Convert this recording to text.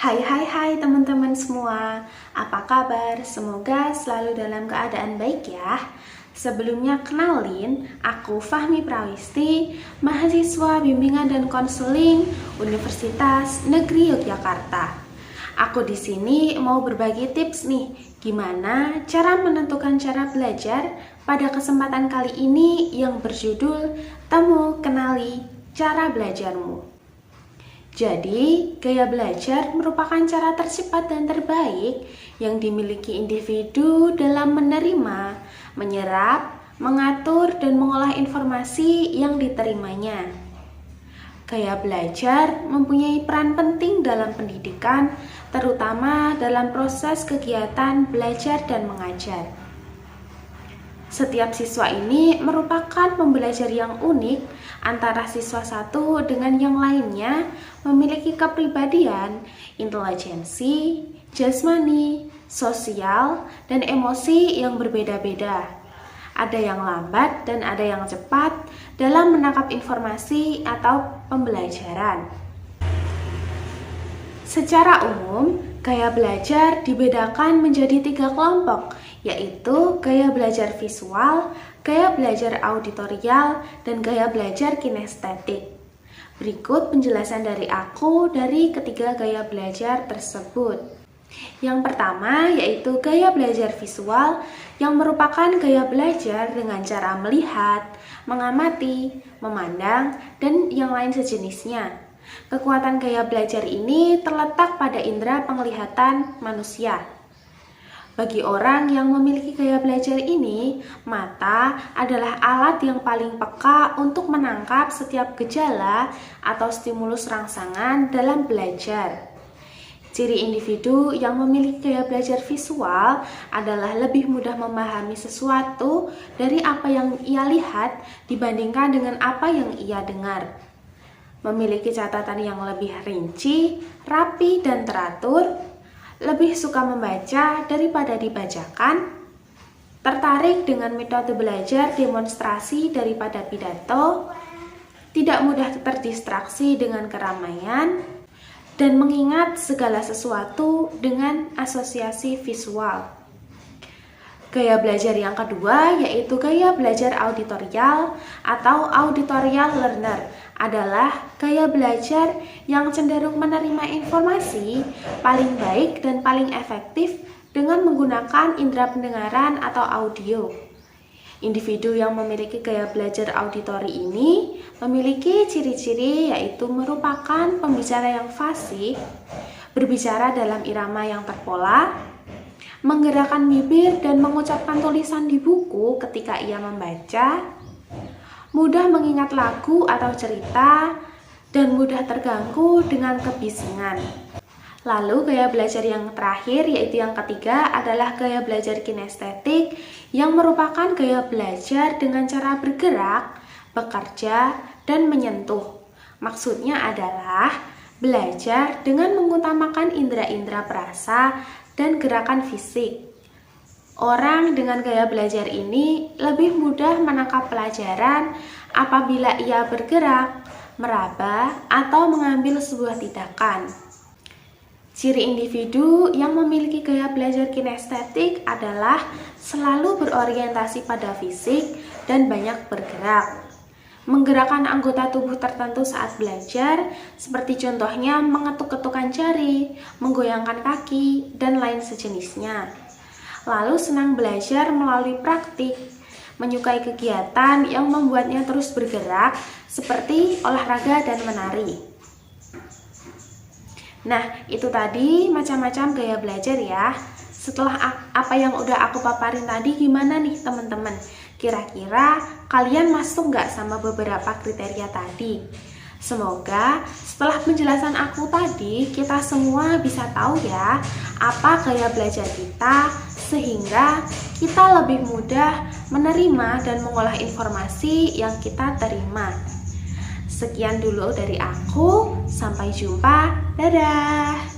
Hai teman-teman semua, apa kabar? Semoga selalu dalam keadaan baik ya. Sebelumnya kenalin, aku Fahmi Prawisti, mahasiswa bimbingan dan konseling Universitas Negeri Yogyakarta. Aku di sini mau berbagi tips nih, gimana cara menentukan cara belajar pada kesempatan kali ini yang berjudul Temu Kenali Cara Belajarmu. Jadi, gaya belajar merupakan cara tercepat dan terbaik yang dimiliki individu dalam menerima, menyerap, mengatur, dan mengolah informasi yang diterimanya. Gaya belajar mempunyai peran penting dalam pendidikan, terutama dalam proses kegiatan belajar dan mengajar. Setiap siswa ini merupakan pembelajar yang unik antara siswa satu dengan yang lainnya, memiliki kepribadian, intelijensi, jasmani, sosial, dan emosi yang berbeda-beda. Ada yang lambat dan ada yang cepat dalam menangkap informasi atau pembelajaran. Secara umum, gaya belajar dibedakan menjadi 3 kelompok, yaitu gaya belajar visual, gaya belajar auditorial, dan gaya belajar kinestetik. Berikut penjelasan dari aku dari ketiga gaya belajar tersebut. Yang pertama yaitu gaya belajar visual, yang merupakan gaya belajar dengan cara melihat, mengamati, memandang, dan yang lain sejenisnya. Kekuatan gaya belajar ini terletak pada indera penglihatan manusia. Bagi orang yang memiliki gaya belajar ini, mata adalah alat yang paling peka untuk menangkap setiap gejala atau stimulus rangsangan dalam belajar. Ciri individu yang memiliki gaya belajar visual adalah lebih mudah memahami sesuatu dari apa yang ia lihat dibandingkan dengan apa yang ia dengar. Memiliki catatan yang lebih rinci, rapi, dan teratur, lebih suka membaca daripada dibacakan, tertarik dengan metode belajar demonstrasi daripada pidato, tidak mudah terdistraksi dengan keramaian, dan mengingat segala sesuatu dengan asosiasi visual. Gaya belajar yang kedua yaitu gaya belajar auditorial atau auditorial learner, adalah gaya belajar yang cenderung menerima informasi paling baik dan paling efektif dengan menggunakan indera pendengaran atau audio. Individu yang memiliki gaya belajar auditori ini memiliki ciri-ciri yaitu merupakan pembicara yang fasih, berbicara dalam irama yang terpola, menggerakkan bibir dan mengucapkan tulisan di buku ketika ia membaca, mudah mengingat lagu atau cerita, dan mudah terganggu dengan kebisingan. Lalu gaya belajar yang terakhir yaitu yang ketiga adalah gaya belajar kinestetik, yang merupakan gaya belajar dengan cara bergerak, bekerja, dan menyentuh. Maksudnya adalah belajar dengan mengutamakan indera-indera perasa dan gerakan fisik. Orang dengan gaya belajar ini lebih mudah menangkap pelajaran apabila ia bergerak, meraba, atau mengambil sebuah tindakan. Ciri individu yang memiliki gaya belajar kinestetik adalah selalu berorientasi pada fisik dan banyak bergerak. Menggerakkan anggota tubuh tertentu saat belajar, seperti contohnya mengetuk-ketukan jari, menggoyangkan kaki, dan lain sejenisnya. Lalu senang belajar melalui praktik, menyukai kegiatan yang membuatnya terus bergerak seperti olahraga dan menari. Nah, itu tadi macam-macam gaya belajar ya. Setelah apa yang udah aku paparin tadi, gimana nih teman-teman? Kira-kira kalian masuk nggak sama beberapa kriteria tadi? Semoga setelah penjelasan aku tadi, kita semua bisa tahu ya apa gaya belajar kita, sehingga kita lebih mudah menerima dan mengolah informasi yang kita terima. Sekian dulu dari aku, sampai jumpa, dadah!